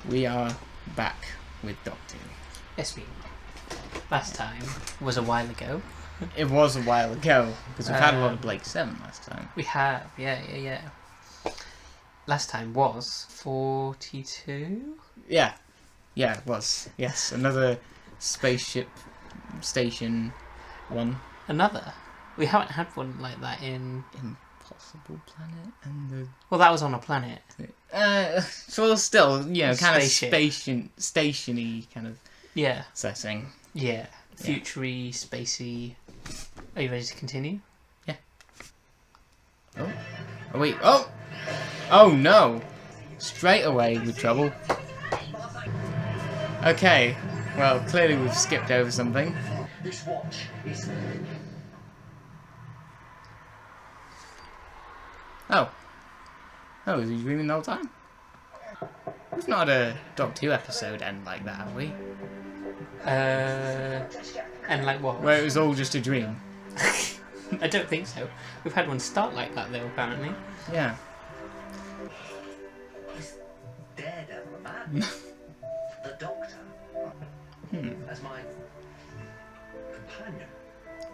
We are back with Doctor Who. Yes, last time was a while ago. It was a while ago, because we've had a lot of Blake 7 last time. We have, yeah. Last time was 42? Yeah, it was. Yes, another spaceship station one. Another? We haven't had one like that in... Impossible Planet and the... Well, that was on a planet. So still, you know, kind Spaceship. of station-y kind of setting. Yeah. Futury, spacey. Are you ready to continue? Yeah. Oh wait. Oh no! Straight away with trouble. Okay. Well, clearly we've skipped over something. This watch is... Oh, is he dreaming the whole time? We've not had a Doctor Who episode end like that, have we? And like what? Where it was all just a dream. I don't think so. We've had one start like that though, apparently. Yeah. He's Daredevil, man. The Doctor. As my companion.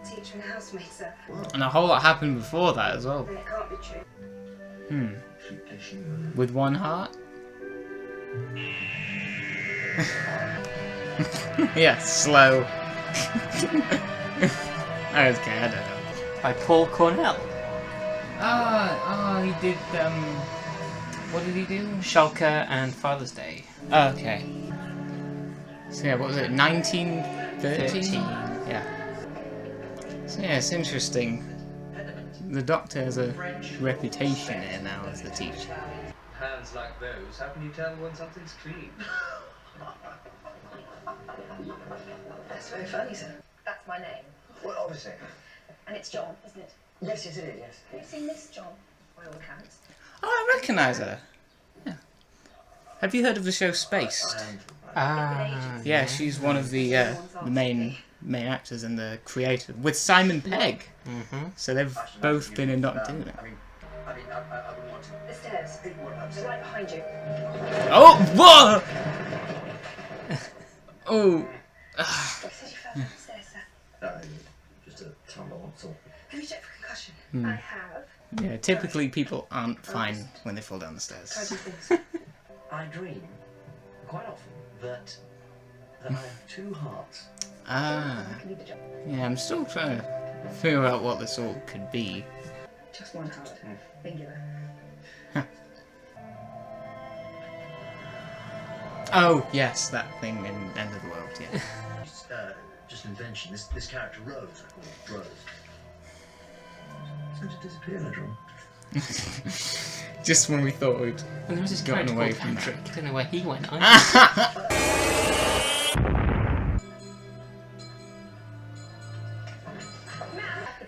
Teacher and housemate, sir. And a whole lot happened before that as well. Then it can't be true. With one heart? Yeah, slow. Okay, I don't know. By Paul Cornell. He did, what did he do? Schalke and Father's Day. Okay. So yeah, what was it, 1913? Yeah. So yeah, it's interesting. The Doctor has a reputation here now as the teacher. Hands like those, how can you tell when something's clean? That's very funny, sir. That's my name. Well, obviously. And it's John, isn't it? Yes, it is, yes. Have you seen Miss John, by all accounts? Oh, I recognise her. Yeah. Have you heard of the show Spaced? Yeah, she's one of the main actors and the creator with Simon Pegg. So they've both been in Doctor Who. I wouldn't want to. The stairs. They're right behind you. Oh, whoa! Oh. You said you fell down the stairs, sir. Just a tumble, that's all. Have you checked for concussion? I have. Yeah, typically people aren't fine when they fall down the Try stairs. to do things. I dream, quite often, that I have two hearts. Ah. I can do the job. Yeah, I'm still trying to figure out what this all could be. Just one heart. Singular. Oh, yes, that thing in End of the World, yeah. Just an invention. This character Rose, I call it Rose. Seems to disappear later on. Just when we thought we'd And there was this gotten character away called from Patrick. I don't know where he went.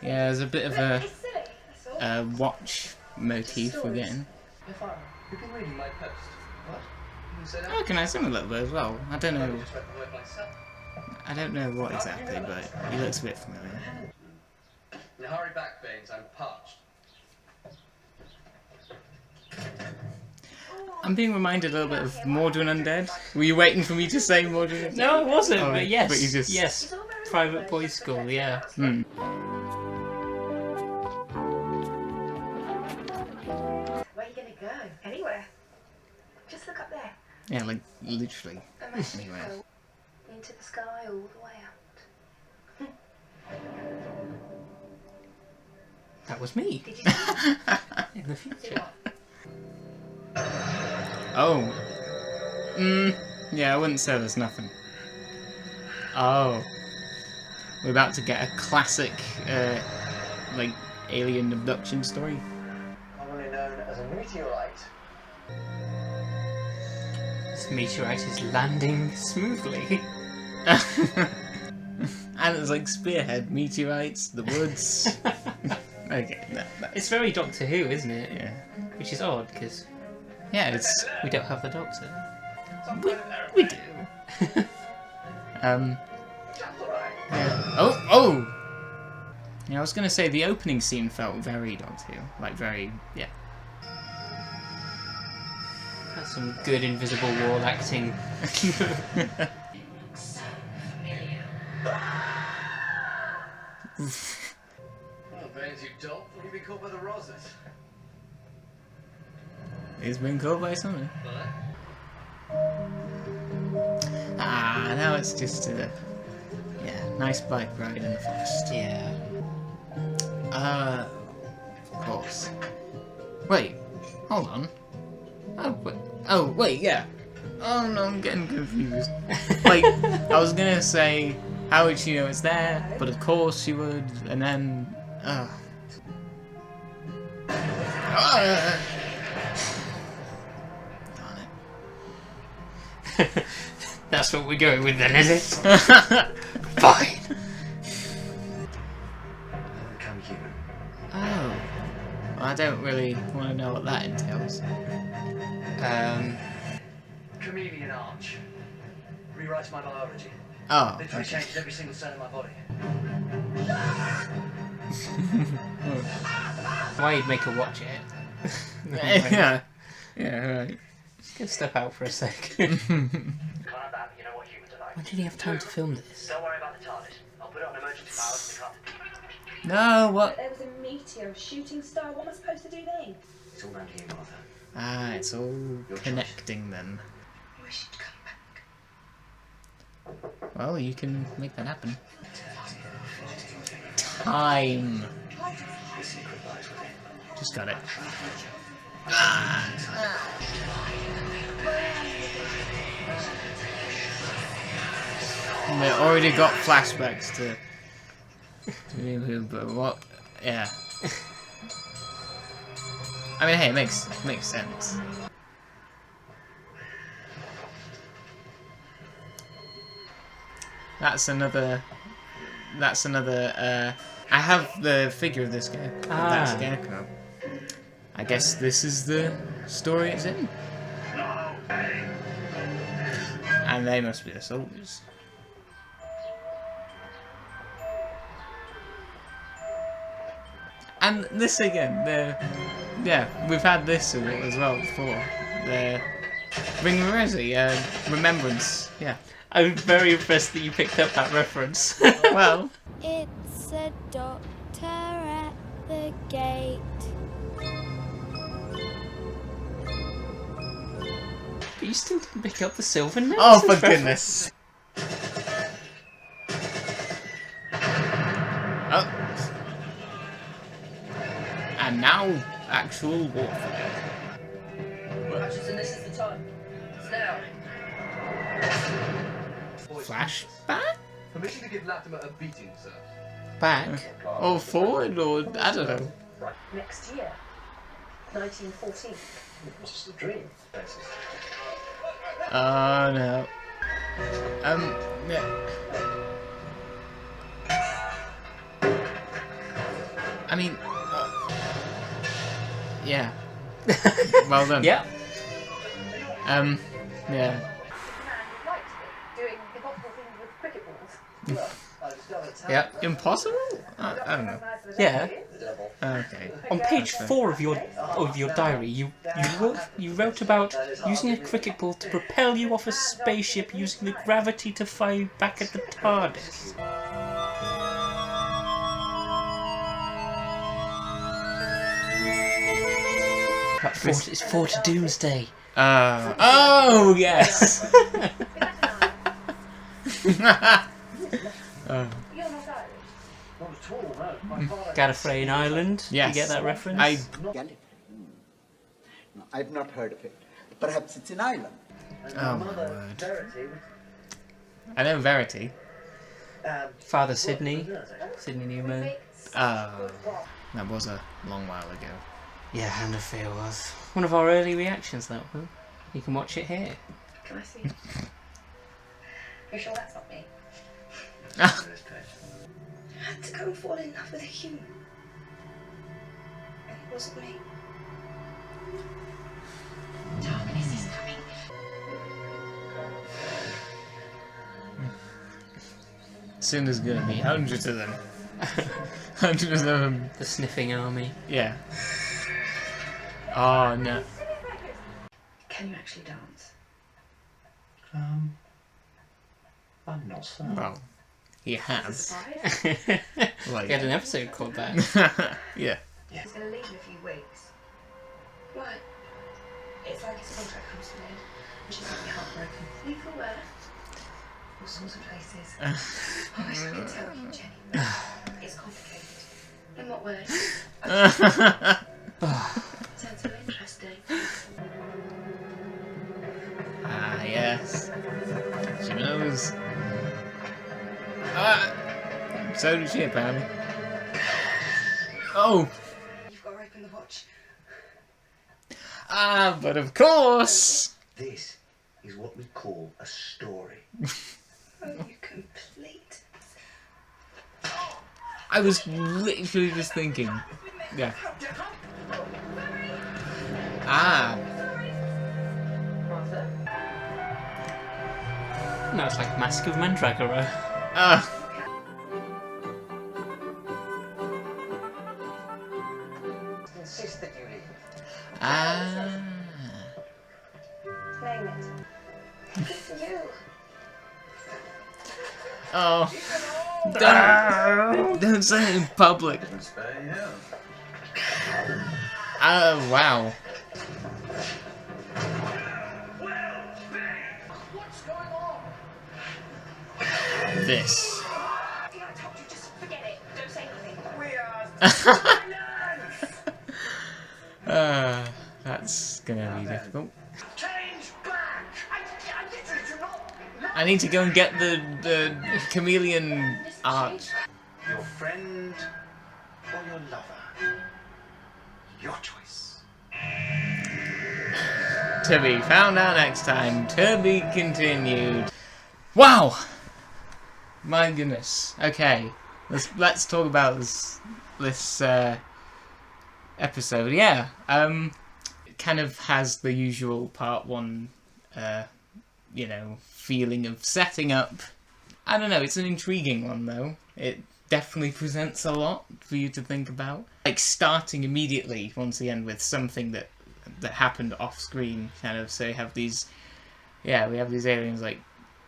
Yeah, there's a bit of a It's silly. That's all. watch motif we're getting. You're fine. You've been reading my post. What? You say that? I recognise him a little bit as well. I don't I know. just read the word myself. I don't know what exactly, but he looks a bit familiar. Now hurry back, Baines. I'm parched. I'm being reminded a little bit of Mordred Undead. Were you waiting for me to say Mordred Undead? No, it wasn't, Oh, but yes. but you just- Yes. Private boys' school, yeah. Where are you going to go? Anywhere. Just look up there. Yeah, like, literally. Imagine you Anywhere. go into the sky all the way out. That was me. Did you see In the future. what? Oh. Yeah, I wouldn't say there's nothing. Oh. We're about to get a classic, like, alien abduction story. Commonly known as a meteorite. This meteorite is landing smoothly. And it's like Spearhead, meteorites, the woods. Okay, that's... It's very Doctor Who, isn't it? Yeah. Which is odd, because Yeah, it's... we don't have the Doctor. We do. Yeah. Oh! Yeah, I was gonna say the opening scene felt very Doctor Who. Like, very... Yeah. That's some good invisible wall acting. Well, Baines, you dolt. You've been caught by the Rosas. He's been caught by something. What? Ah, now it's just a nice bike ride in the forest. Yeah. Of course. Wait, hold on. Oh, wait, yeah. Oh no, I'm getting confused. Like, I was gonna say, how would she know it's there? But of course she would, and then, Darn it. That's what we're going with then, is it? Fine. Become human. Oh. Well, I don't really want to know what that entails. Chameleon arch. Rewrites my biology. Oh. Literally Okay. changes every single cell in my body. Why you'd make her watch it? Yeah. Yeah, right. Just step out for a sec. Can't have that, but you know what humans are like. When did he have time to film this? Don't worry about the TARDIS. I'll put it on emergency powers in the car. No, what? There was a meteor, a shooting star. What am I supposed to do then? It's all down here, Martha. Ah, it's all Your choice. connecting then. I wish you'd come back. Well, you can make that happen. Time. The secret lies within. Just got it. We already got flashbacks to but what? Yeah. I mean, hey, it makes sense. That's another. I have the figure of this guy. That scarecrow. I guess this is the story it's in. And they must be the soldiers. And this again, we've had this as well before. The Ring of Resi, Remembrance, yeah. I'm very impressed that you picked up that reference. Well, It's a doctor at the gate. But you still didn't pick up the silver nose. oh for goodness. Oh. And now, actual warfare. Hutchinson, this is the time. It's now. Flashback? Permission to give Latimer a beating, sir. Back? Or forward, or I don't know. Next year, 1914. What's the dream? Oh no. Yeah. I mean, yeah. Well done. Yeah. Yeah. Man who liked it, doing impossible things with cricket balls. Well, I discovered talent. Yeah. Impossible? I don't know. Yeah. The devil. Okay. On page 4 of your diary, you wrote about using a cricket ball to propel you off a spaceship using the gravity to fly back at the TARDIS. It's 4 to Doomsday. Oh yes. You're not Irish. Not at all, no. My father. Gallifreyan Island. Yes. You get that reference? Gallifrey? No, I've not heard of it. Perhaps it's an island. And Oh, my my mother, word. Verity, I know Verity. Father Sydney. Sydney Newman. That was a long while ago. Yeah, and if it was. One of our early reactions, that one. You can watch it here. Can I see? You're sure that's not me? this page. I had to go and fall in love with a human. And it wasn't me. Darkness is coming. Soon there's gonna be hundreds of them. Hundreds of them. The Sniffing Army. Yeah. Oh no. Can Can you actually dance? I'm not certain. Well, he That's a has. surprise. Like, We had an episode called that. yeah. He's going to leave in a few weeks. Why? It's like his contract comes to an end, and she's going to be heartbroken. Leave for where? All sorts of places. I wish I could tell you, Jenny. It's complicated. In what way? Sounds so interesting. Ah, yes. She knows. So does she, apparently. Oh! You've got to open the watch. Ah, but of course! This is what we call a story. Oh, you complete. I was literally just thinking. Yeah. Ah. Martha? No, it's like Mask of Mandragora. Ah. Insist that you leave. Ah. Name it. Good for you. Oh. Don't say it in public. Oh, wow. What's going on? This. I told you, just forget it. Don't say anything. We are That's gonna be difficult. change back. I literally do not. I need to go and get the chameleon art. Your friend or your lover? Your choice. To be found out next time. To be continued. Wow! My goodness. Okay, let's talk about this episode. Yeah. It kind of has the usual part one, feeling of setting up. I don't know. It's an intriguing one though. It definitely presents a lot for you to think about. Like starting immediately once again with something that happened off screen, kind of. So you have these, we have these aliens like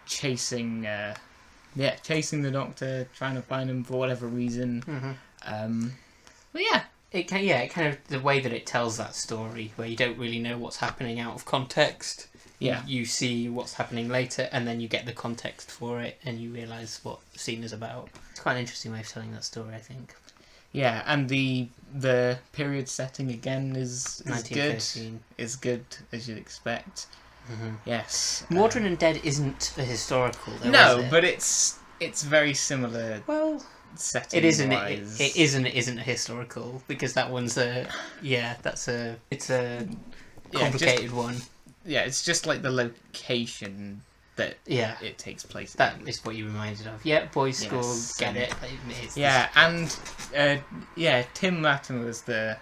chasing the Doctor, trying to find him for whatever reason. Mm-hmm. But yeah, It kind of the way that it tells that story, where you don't really know what's happening out of context. Yeah. You see what's happening later, and then you get the context for it, and you realise what the scene is about. It's quite an interesting way of telling that story, I think. yeah, and the period setting again is good. 1913. Is good as you'd expect. Mm-hmm. Yes. Mordred and Dead isn't a historical, though, No, is it? but it's very similar well, setting. it isn't. Wise. It isn't a historical, because that one's it's a complicated one. Yeah, it's just like the location that Yeah, it takes place in. that is what you reminded of. Yeah, boys' school, Yes, get and- it. It's Yeah, and Tim Latin was the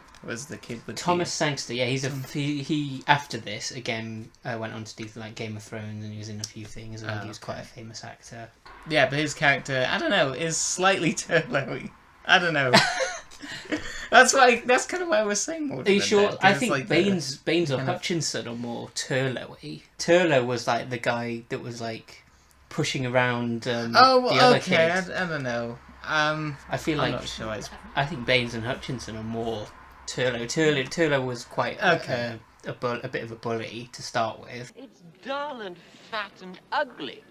kid with Thomas Sangster, yeah, he after this again went on to do like Game of Thrones, and he was in a few things, and he was quite a famous actor. Yeah, but his character, I don't know, is slightly turlo-y. I don't know. That's kind of why I was saying more. Are you sure? I think like Baines or kind of- Hutchinson are more Turlo-y. Turlo was like the guy that was like pushing around the other okay. kid. I don't know. I feel I'm like not sure. I think Baines and Hutchinson are more Turlo. Turlo was quite Okay. a bit of a bully to start with. It's dull and fat and ugly.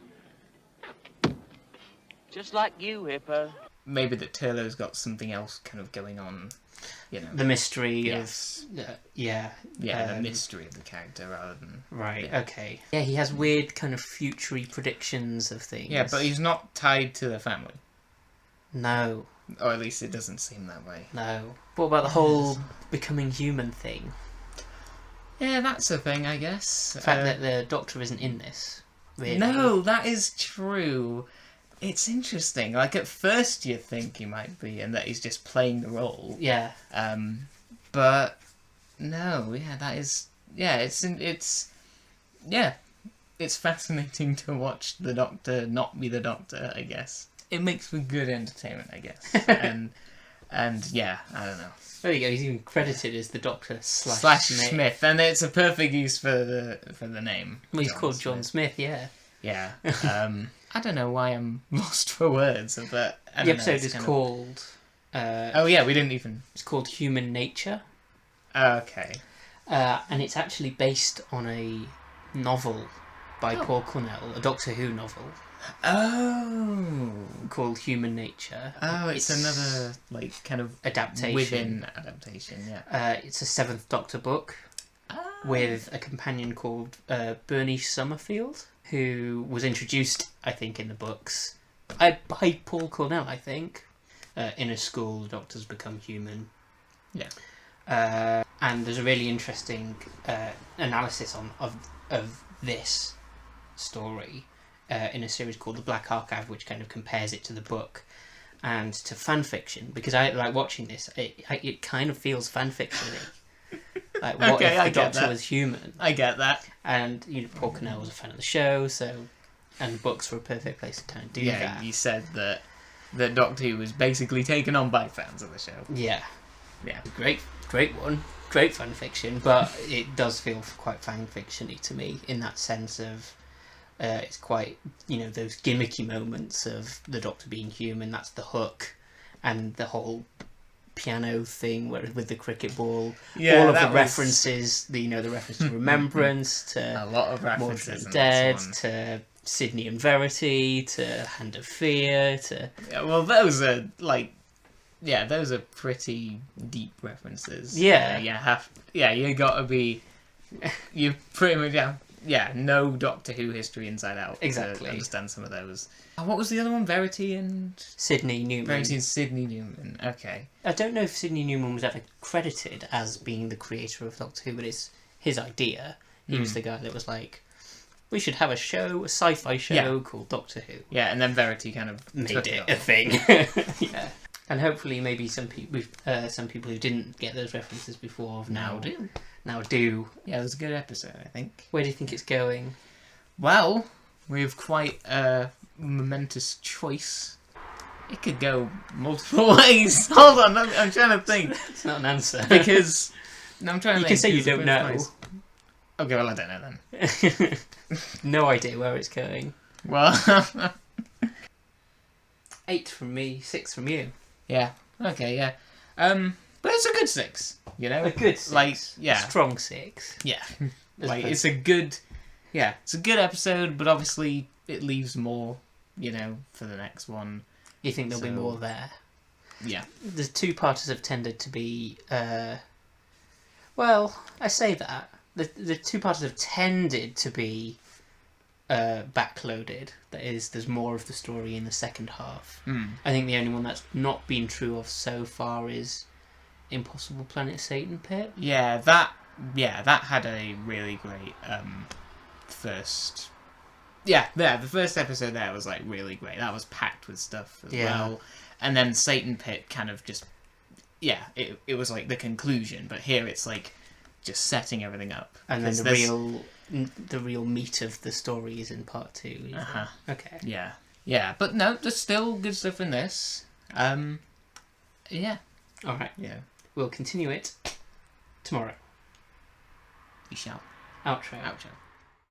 Just like you, Hippo. Maybe that Turlo's got something else kind of going on. You know. The mystery Yes. of Yeah, the mystery of the character rather than. Right, Yeah. okay. Yeah, he has weird kind of future predictions of things. Yeah, but he's not tied to the family, No, or at least it doesn't seem that way. no. What about the whole becoming human thing? Yeah, that's a thing, I guess. The fact that the Doctor isn't in this. Really. No, that is true. It's interesting. Like at first you think he might be, and that he's just playing the role. Yeah. But no, yeah, that is. Yeah, it's fascinating to watch the Doctor not be the Doctor. I guess it makes for good entertainment. I guess, and And yeah, I don't know. There you go. He's even credited as the Doctor Slash Smith. Smith, and it's a perfect use for the name. Well, he's called John Smith. Yeah. Yeah. I don't know why I'm lost for words, but The episode is called. Oh yeah, we didn't even. It's called Human Nature. Okay. And it's actually based on a novel by Paul Cornell, a Doctor Who novel. Oh. Called Human Nature. Oh, it's another kind of adaptation within adaptation. Yeah. It's a Seventh Doctor book with a companion called Bernie Summerfield, who was introduced, I think, in the books by Paul Cornell. I think in a school, the Doctors become human. Yeah. And there's a really interesting analysis of this story in a series called The Black Archive, which kind of compares it to the book and to fan fiction, because I like watching this. It kind of feels fan fiction-y. Like, what if the Doctor was human? I get that. And Paul Cornell was a fan of the show, and books were a perfect place to kind of do that. Yeah, you said that Doctor Who was basically taken on by fans of the show. Yeah. Yeah. Great one. Great fan fiction, but it does feel quite fan fiction-y to me in that sense of it's quite, those gimmicky moments of the Doctor being human. That's the hook, and the whole piano thing with the cricket ball. Yeah, all of the references, the reference to Remembrance, to a lot of references Mordred in Dead, this one. to Sydney and Verity, to Hand of Fear, to well, those are those are pretty deep references. Yeah. You gotta be. You pretty much know Doctor Who history inside out. Exactly. To understand some of those. What was the other one? Verity and Sydney Newman. Verity and Sydney Newman. Okay. I don't know if Sydney Newman was ever credited as being the creator of Doctor Who, but it's his idea. He was the guy that was like, we should have a sci-fi show called Doctor Who. Yeah, and then Verity kind of Made took it it a thing. Yeah. And hopefully maybe some people who didn't get those references before now do. Yeah, it was a good episode, I think. Where do you think it's going? Well, we have quite a momentous choice. It could go multiple ways. Hold on, I'm trying to think. It's not an answer. Because I'm trying to you think. can say you don't know. Okay, well, I don't know then. No idea where it's going. Well, 8 from me, 6 from you. yeah. Okay, yeah. But it's a good 6. A good 6. Strong 6. Yeah. It's a good. Yeah, it's a good episode, but obviously it leaves more, for the next one. You think there'll be more there? Yeah. The two-parters have tended to be. Well, I say that the two-parters have tended to be backloaded. That is, there's more of the story in the second half. I think the only one that's not been true of so far is Impossible Planet Satan Pit. Yeah, that had a really great first. Yeah, the first episode there was really great. That was packed with stuff as well. And then Satan Pit kind of just it was the conclusion, but here it's just setting everything up. And then the real meat of the story is in part 2. Okay. Yeah, but no, there's still good stuff in this. Yeah. All right. Yeah. We'll continue it tomorrow. We shall. Outro. Outro.